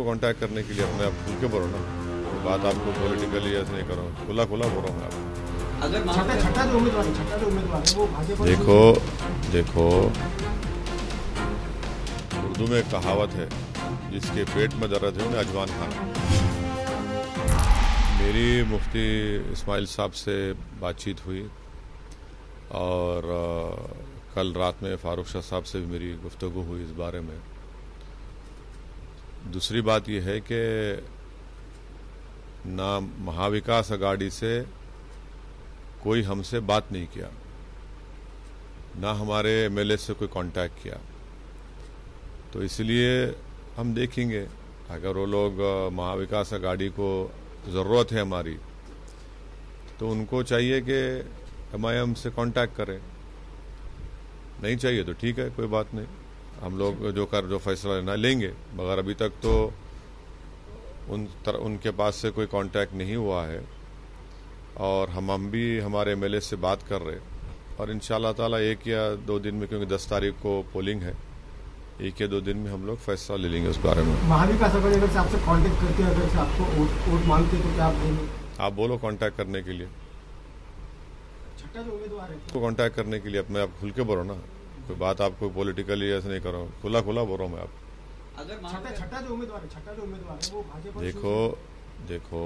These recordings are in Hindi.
को कांटेक्ट करने के लिए अपने आप खुल के बोलो ना, बात आपको पॉलिटिकली ऐसे नहीं करो, खुला खुला बोल रहा हूँ आप। अगर छठा जो उम्मीदवार है वो भाजपा। देखो उर्दू में कहावत है, जिसके पेट में दर्द है उन्हें अजवान खाना। मेरी मुफ्ती इस्माइल साहब से बातचीत हुई और कल रात में फारूक शाह साहब से भी मेरी गुफ्तगू हुई इस बारे में। दूसरी बात यह है कि ना महाविकास अघाड़ी से कोई हमसे बात नहीं किया, ना हमारे एमएलए से कोई कांटेक्ट किया। तो इसलिए हम देखेंगे, अगर वो लोग महाविकास अघाड़ी को ज़रूरत है हमारी, तो उनको चाहिए कि एमआईएम से कांटेक्ट करें। नहीं चाहिए तो ठीक है, कोई बात नहीं, हम लोग जो फैसला लेना लेंगे। मगर अभी तक तो उनके पास से कोई कांटेक्ट नहीं हुआ है और हम भी हमारे एमएलए से बात कर रहे, और इंशाल्लाह ताला 1 या 2 दिन में, क्योंकि 10 तारीख को पोलिंग है, 1 या 2 दिन में हम लोग फैसला ले लेंगे उस बारे में। महाविकास अघाड़ी अगर से आपसे कांटेक्ट करते हैं, अगर से आपको वोट मांगते तो क्या आप देंगे? आप बोलो कांटेक्ट करने के लिए। छठा जो उम्मीदवार है तो कांटेक्ट करने के लिए अपने आप खुल के बोलो ना, कोई बात आपको पॉलिटिकली ऐसे नहीं करो, खुला खुला बोल रहा हूँ मैं आप। अगर छठा जो उम्मीदवार है वो भाजपा। देखो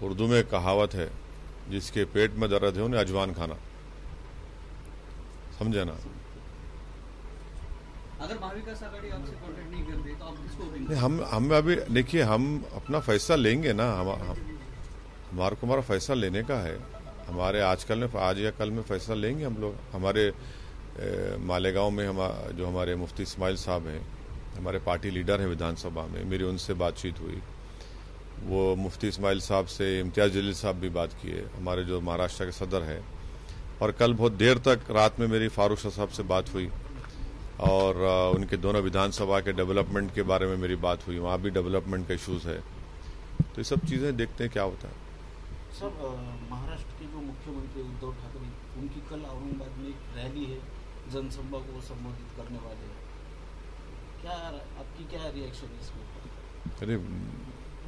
उर्दू में कहावत है, जिसके पेट में दर्द है उन्हें अजवान खाना। समझे ना? अगर महाविकास आघाड़ी आपसे कांटेक्ट नहीं करते तो आप किसको देंगे? हम अभी देखिए, हम अपना फैसला लेंगे ना। हमारे को हमारा फैसला लेने का है। हमारे आज या कल में फैसला लेंगे हम लोग। हमारे मालेगांव में जो हमारे मुफ्ती इस्माइल साहब हैं, हमारे पार्टी लीडर हैं विधानसभा में, मेरी उनसे बातचीत हुई। वो मुफ्ती इस्माइल साहब से इम्तियाज जलील साहब भी बात किए, हमारे जो महाराष्ट्र के सदर हैं। और कल बहुत देर तक रात में मेरी फारूक शाह साहब से बात हुई और उनके दोनों विधानसभा के डेवलपमेंट के बारे में मेरी बात हुई। वहाँ भी डेवलपमेंट के इशूज़ है, तो ये सब चीज़ें देखते हैं क्या होता है। सर, महाराष्ट्र के जो मुख्यमंत्री उद्धव ठाकरे, उनकी कल औरंगाबाद में एक रैली है, जनसभा को संबोधित करने वाले हैं। आपकी क्या रिएक्शन है इसमें? अरे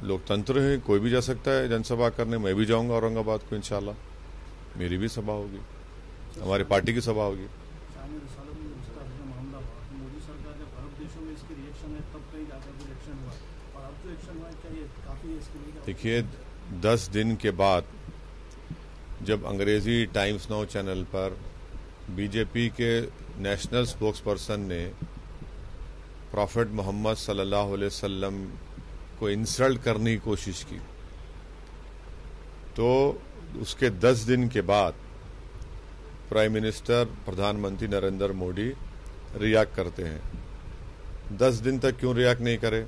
लोकतंत्र है, कोई भी जा सकता है जनसभा करने। मैं भी जाऊंगा औरंगाबाद को इंशाल्लाह, मेरी भी सभा होगी, हमारी पार्टी की सभा होगी। मोदी सरकार जब अरब देशों में इसकी रिएक्शन है तब कहीं जाकर कोई एक्शन हुआ, और अब जो एक्शन हुआ है काफी इसके लिए। देखिए 10 दिन के बाद जब अंग्रेजी टाइम्स नाउ चैनल पर बीजेपी के नेशनल स्पोक्सपर्सन ने प्रॉफेट मोहम्मद सल्लल्लाहु अलैहि वसल्लम को इंसल्ट करने की कोशिश की, तो उसके 10 दिन के बाद प्राइम मिनिस्टर प्रधानमंत्री नरेंद्र मोदी रिएक्ट करते हैं। 10 दिन तक क्यों रिएक्ट नहीं करे?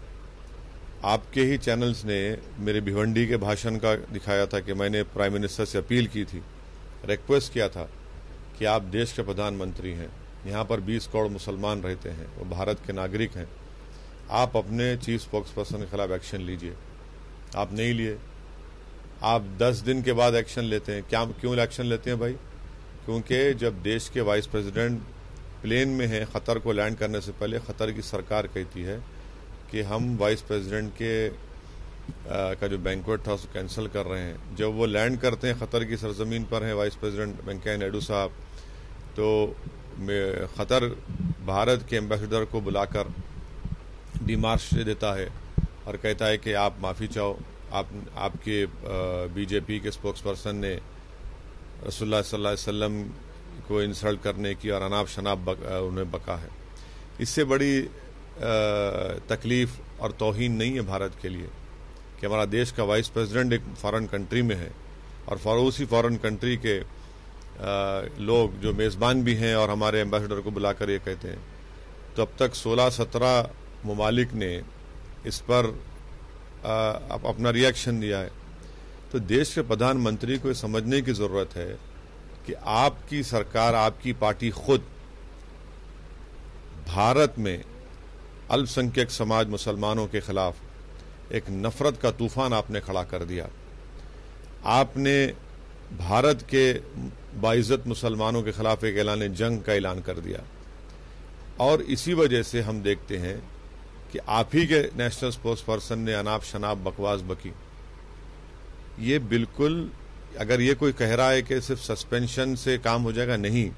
आपके ही चैनल्स ने मेरे भिवंडी के भाषण का दिखाया था कि मैंने प्राइम मिनिस्टर से अपील की थी, रिक्वेस्ट किया था कि आप देश के प्रधानमंत्री हैं, यहाँ पर 20 करोड़ मुसलमान रहते हैं, वो भारत के नागरिक हैं, आप अपने चीफ स्पोक्सपर्सन के खिलाफ एक्शन लीजिए। आप नहीं लिए। आप 10 दिन के बाद एक्शन लेते हैं। क्यों एक्शन लेते हैं भाई? क्योंकि जब देश के वाइस प्रेसिडेंट प्लेन में हैं, खतर को लैंड करने से पहले खतर की सरकार कहती है कि हम वाइस प्रेसिडेंट का जो बैंक्वेट था उसको कैंसिल कर रहे हैं। जब वो लैंड करते हैं, खतर की सरजमीन पर हैं वाइस प्रेसिडेंट वेंकैया नायडू साहब, तो खतर भारत के एम्बेसडर को बुलाकर डिमार्श देता है और कहता है कि आप माफ़ी चाहो, आपके बीजेपी के स्पोक्सपर्सन ने रसूलुल्लाह सल्लल्लाहु अलैहि वसल्लम को इंसल्ट करने की और अनाप शनाप उन्हें बका है। इससे बड़ी तकलीफ और तौहीन नहीं है भारत के लिए कि हमारा देश का वाइस प्रेसिडेंट एक फॉरेन कंट्री में है और उसी फॉरेन कंट्री के लोग जो मेज़बान भी हैं और हमारे एम्बेसडर को बुलाकर ये कहते हैं। तो अब तक 16-17 ममालिक ने इस पर अपना रिएक्शन दिया है। तो देश के प्रधानमंत्री को समझने की ज़रूरत है कि आपकी सरकार, आपकी पार्टी खुद भारत में अल्पसंख्यक समाज मुसलमानों के खिलाफ एक नफरत का तूफान आपने खड़ा कर दिया। आपने भारत के बाइज्जत मुसलमानों के खिलाफ एक जंग का ऐलान कर दिया। और इसी वजह से हम देखते हैं कि आप ही के नेशनल स्पोक्स पर्सन ने अनाप शनाप बकवास बकी। ये बिल्कुल, अगर ये कोई कह रहा है कि सिर्फ सस्पेंशन से काम हो जाएगा, नहीं।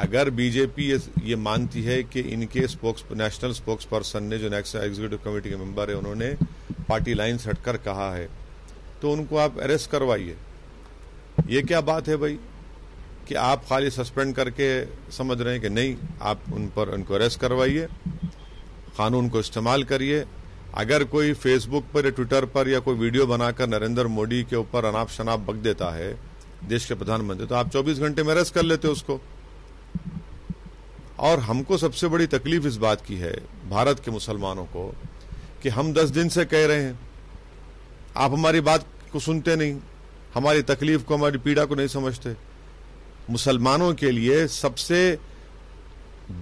अगर बीजेपी ये मानती है कि इनके नेशनल स्पोक्स पर्सन ने, जो नेशनल एग्जीक्यूटिव कमेटी के मेंबर है, उन्होंने पार्टी लाइन से हटकर कहा है, तो उनको आप अरेस्ट करवाइए। ये क्या बात है भाई कि आप खाली सस्पेंड करके समझ रहे हैं कि नहीं, आप उनको अरेस्ट करवाइए, कानून को इस्तेमाल करिए। अगर कोई फेसबुक पर या ट्विटर पर या कोई वीडियो बनाकर नरेंद्र मोदी के ऊपर अनाप शनाप बक देता है, देश के प्रधानमंत्री, तो आप 24 घंटे में अरेस्ट कर लेते उसको। और हमको सबसे बड़ी तकलीफ इस बात की है, भारत के मुसलमानों को, कि हम 10 दिन से कह रहे हैं, आप हमारी बात को सुनते नहीं, हमारी तकलीफ को, हमारी पीड़ा को नहीं समझते। मुसलमानों के लिए सबसे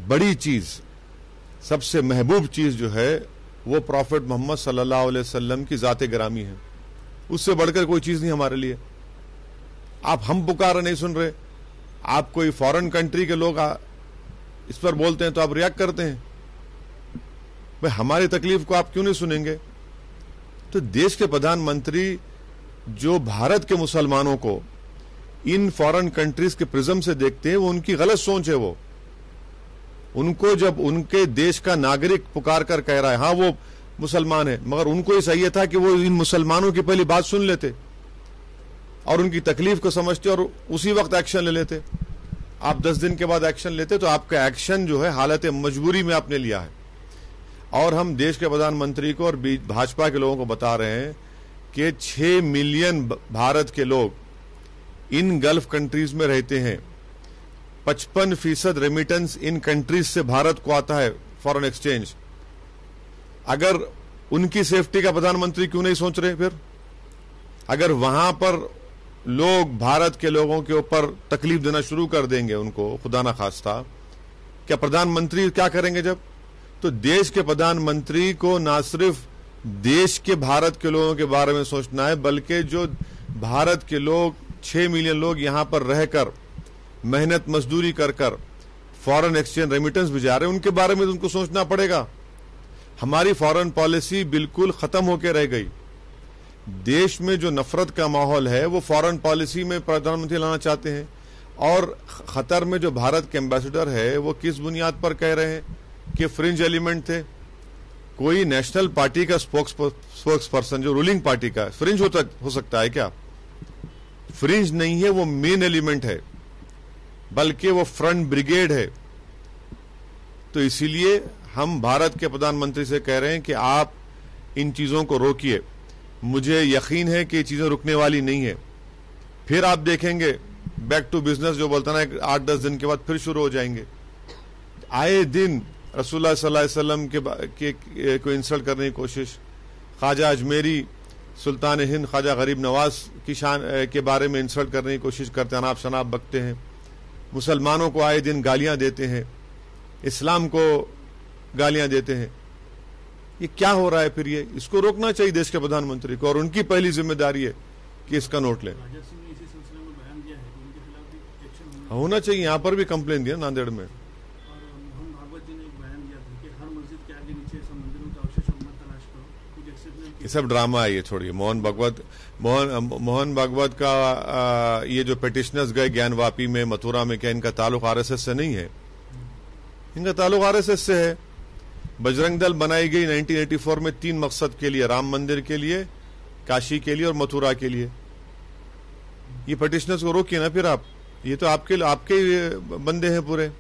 बड़ी चीज, सबसे महबूब चीज जो है, वो प्रॉफिट मोहम्मद सल्लल्लाहु अलैहि वसल्लम की जाते गिरामी है। उससे बढ़कर कोई चीज नहीं हमारे लिए। आप हम पुकार नहीं सुन रहे, आप कोई फॉरेन कंट्री के लोग इस पर बोलते हैं तो आप रिएक्ट करते हैं। भाई हमारी तकलीफ को आप क्यों नहीं सुनेंगे? तो देश के प्रधानमंत्री जो भारत के मुसलमानों को इन फॉरेन कंट्रीज के प्रिज्म से देखते हैं, वो उनकी गलत सोच है। वो उनको जब उनके देश का नागरिक पुकार कर कह रहा है हाँ वो मुसलमान है, मगर उनको ये चाहिए था कि वो इन मुसलमानों की पहली बात सुन लेते और उनकी तकलीफ को समझते और उसी वक्त एक्शन ले लेते। आप 10 दिन के बाद एक्शन लेते तो आपका एक्शन जो है हालत मजबूरी में आपने लिया है। और हम देश के प्रधानमंत्री को और भाजपा के लोगों को बता रहे हैं कि 6 मिलियन भारत के लोग इन गल्फ कंट्रीज में रहते हैं। 55% रेमिटेंस इन कंट्रीज से भारत को आता है, फॉरेन एक्सचेंज। अगर उनकी सेफ्टी का प्रधानमंत्री क्यों नहीं सोच रहे? फिर अगर वहां पर लोग भारत के लोगों के ऊपर तकलीफ देना शुरू कर देंगे उनको, खुदा ना खास्ता, क्या प्रधानमंत्री क्या करेंगे जब? तो देश के प्रधानमंत्री को ना सिर्फ देश के भारत के लोगों के बारे में सोचना है, बल्कि जो भारत के लोग 6 मिलियन लोग यहां पर रहकर मेहनत मजदूरी कर कर फॉरेन एक्सचेंज रेमिटेंस भिजा रहे हैं, उनके बारे में उनको सोचना पड़ेगा। हमारी फॉरेन पॉलिसी बिल्कुल खत्म होकर रह गई। देश में जो नफरत का माहौल है वो फॉरेन पॉलिसी में प्रधानमंत्री लाना चाहते हैं। और खतर में जो भारत के एम्बेसडर है वो किस बुनियाद पर कह रहे हैं कि फ्रिंज एलिमेंट थे? कोई नेशनल पार्टी का स्पोक्स पर्सन जो रूलिंग पार्टी का फ्रिंज हो सकता है क्या? फ्रिंज नहीं है, वो मेन एलिमेंट है, बल्कि वो फ्रंट ब्रिगेड है। तो इसीलिए हम भारत के प्रधानमंत्री से कह रहे हैं कि आप इन चीजों को रोकिए। मुझे यकीन है कि ये चीजें रुकने वाली नहीं है। फिर आप देखेंगे बैक टू बिजनेस जो बोलता ना, 8-10 दिन के बाद फिर शुरू हो जाएंगे। आए दिन रसूलुल्लाह सल्लल्लाहु अलैहि वसल्लम को इंसल्ट करने की कोशिश, ख्वाजा अजमेरी, सुल्तान हिंद ख्वाजा गरीब नवाज की शान के बारे में इंसल्ट करने की कोशिश करते हैं, अनाप शनाप बकते हैं, मुसलमानों को आए दिन गालियां देते हैं, इस्लाम को गालियां देते हैं। ये क्या हो रहा है? फिर ये इसको रोकना चाहिए देश के प्रधानमंत्री को, और उनकी पहली जिम्मेदारी है कि इसका नोट लें। होना चाहिए। यहां पर भी कंप्लेन दिया नांदेड़ में। ये सब ड्रामा है, ये छोड़िए। मोहन भागवत का ये जो पिटिशनर्स गए ज्ञानवापी में, मथुरा में, क्या इनका ताल्लुक आरएसएस से नहीं है? इनका ताल्लुक आरएसएस से है। बजरंग दल बनाई गई 1984 में 3 मकसद के लिए, राम मंदिर के लिए, काशी के लिए और मथुरा के लिए। ये पिटिशनर्स को रोकिए ना फिर आप। ये तो आपके बंदे हैं पूरे,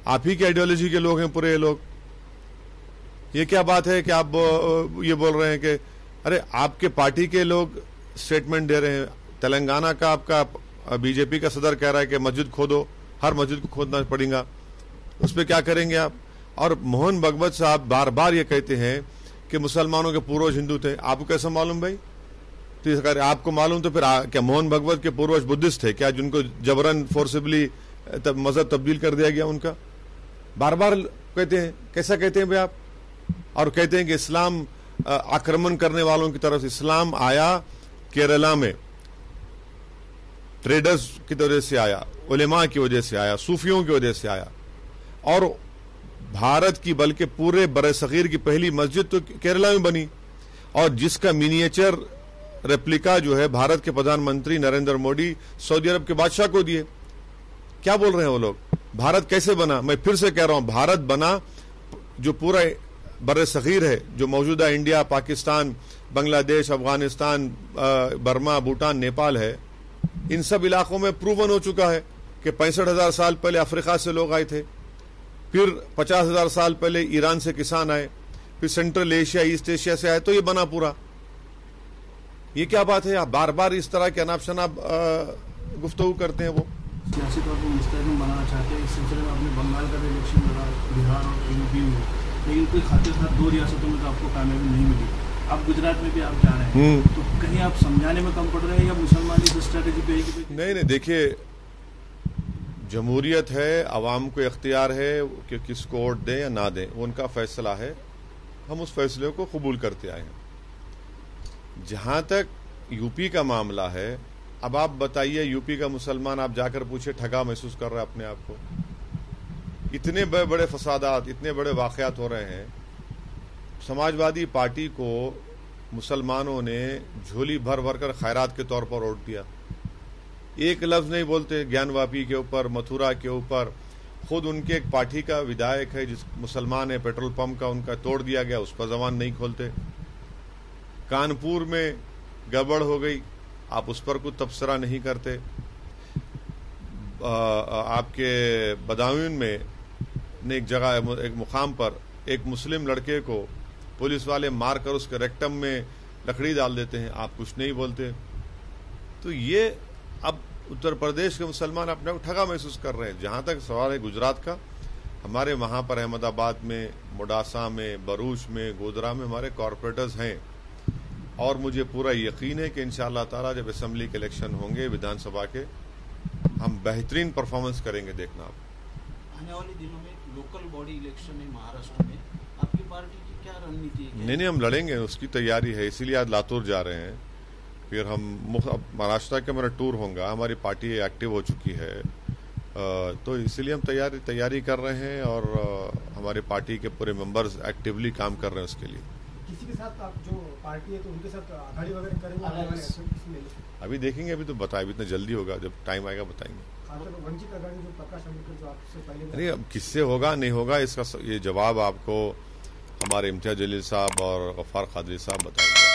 आप ही की आइडियोलॉजी के लोग हैं पूरे ये लोग। ये क्या बात है कि आप ये बोल रहे हैं कि अरे आपके पार्टी के लोग स्टेटमेंट दे रहे हैं। तेलंगाना का आपका बीजेपी का सदर कह रहा है कि मस्जिद खोदो, हर मस्जिद को खोदना पड़ेगा, उस पर क्या करेंगे आप? और मोहन भागवत साहब बार बार ये कहते हैं कि मुसलमानों के पूर्वज हिंदू थे। आपको कैसे मालूम भाई? तो अगर आपको मालूम तो फिर क्या मोहन भागवत के पूर्वज बुद्धिस्ट थे क्या, जिनको जबरन फोर्सिबली मजहब तब्दील कर दिया गया उनका? बार बार कहते हैं। कैसा कहते हैं भाई आप? और कहते हैं कि इस्लाम आक्रमण करने वालों की तरफ। इस्लाम आया केरला में, ट्रेडर्स की वजह से आया, उलेमा की वजह से आया, सूफियों की वजह से आया, और भारत की बल्कि पूरे बरसगीर की पहली मस्जिद तो केरला में बनी, और जिसका मिनिएचर रेप्लिका जो है भारत के प्रधानमंत्री नरेंद्र मोदी सऊदी अरब के बादशाह को दिए। क्या बोल रहे हैं वो लोग? भारत कैसे बना? मैं फिर से कह रहा हूं, भारत बना जो पूरा बरसगीर है, जो मौजूदा इंडिया, पाकिस्तान, बांग्लादेश, अफगानिस्तान, बर्मा, भूटान, नेपाल है, इन सब इलाकों में प्रूवन हो चुका है कि 65,000 साल पहले अफ्रीका से लोग आए थे, फिर 50,000 साल पहले ईरान से किसान आए, फिर सेंट्रल एशिया, ईस्ट एशिया से आए, तो ये बना पूरा। ये क्या बात है? आप बार बार इस तरह के अनाप शनाप गुफ्तगू करते हैं। वो सियासी तौर पर मुस्तहकम बनाना चाहते हैं। इस सिलसिले में आपने बंगाल का भी इलेक्शन लड़ा, बिहार और यूपी में, लेकिन कोई खाते साथ 2 रियासतों में तो आपको कामयाबी नहीं मिली। अब गुजरात में भी आप जा रहे हैं, तो कहीं आप समझाने में कम पड़ रहे हैं या मुसलमानी स्ट्रेटेजी पे है कि नहीं, देखिए, जमहूरियत है, आवाम को इख्तियार है कि किसको वोट दें या ना दें, वो उनका फैसला है। हम उस फैसले को कबूल करते आए हैं। जहां तक यूपी का मामला है, अब आप बताइए, यूपी का मुसलमान आप जाकर पूछे, ठगा महसूस कर रहा है अपने आप को? इतने बड़े बड़े फसादात, इतने बड़े वाकयात हो रहे हैं। समाजवादी पार्टी को मुसलमानों ने झोली भर भर कर खैरात के तौर पर वोट दिया। एक लफ्ज नहीं बोलते ज्ञानवापी के ऊपर, मथुरा के ऊपर। खुद उनके एक पार्टी का विधायक है जिस मुसलमान है, पेट्रोल पंप का उनका तोड़ दिया गया, उस पर जबान नहीं खोलते। कानपुर में गड़बड़ हो गई, आप उस पर कुछ तबसरा नहीं करते। आपके बदायूं में एक जगह, एक मुकाम पर एक मुस्लिम लड़के को पुलिस वाले मारकर उसके रेक्टम में लकड़ी डाल देते हैं, आप कुछ नहीं बोलते। तो ये अब उत्तर प्रदेश के मुसलमान अपने को ठगा महसूस कर रहे हैं। जहां तक सवाल है गुजरात का, हमारे वहां पर अहमदाबाद में, मोडासा में, भरूच में, गोधरा में हमारे कॉरपोरेटर्स हैं, और मुझे पूरा यकीन है कि इंशाअल्लाह ताला जब असेंबली के इलेक्शन होंगे, विधानसभा के, हम बेहतरीन परफॉर्मेंस करेंगे। देखना आप आने वाले दिनों में लोकल बॉडी इलेक्शन है महाराष्ट्र में, आपकी पार्टी की क्या रणनीति है? नहीं, हम लड़ेंगे, उसकी तैयारी है, इसीलिए आज लातूर जा रहे हैं। फिर हम महाराष्ट्र का मेरा टूर होगा, हमारी पार्टी एक्टिव हो चुकी है, तो इसीलिए हम तैयारी कर रहे हैं, और हमारी पार्टी के पूरे मेंबर्स एक्टिवली काम कर रहे हैं उसके लिए। किसी के साथ आप जो पार्टी है तो उनके साथ आघाड़ी वगैरह करेंगे? अभी देखेंगे, अभी तो बताए, अभी इतना जल्दी होगा, जब टाइम आएगा बताएंगे। वंचित आघाड़ी जो प्रकाश आंबेडकर जो आपसे पहले, नहीं, अब किससे होगा नहीं होगा इसका ये जवाब आपको हमारे इम्तियाज जलील साहब और गफ्फार कादरी साहब बताएंगे।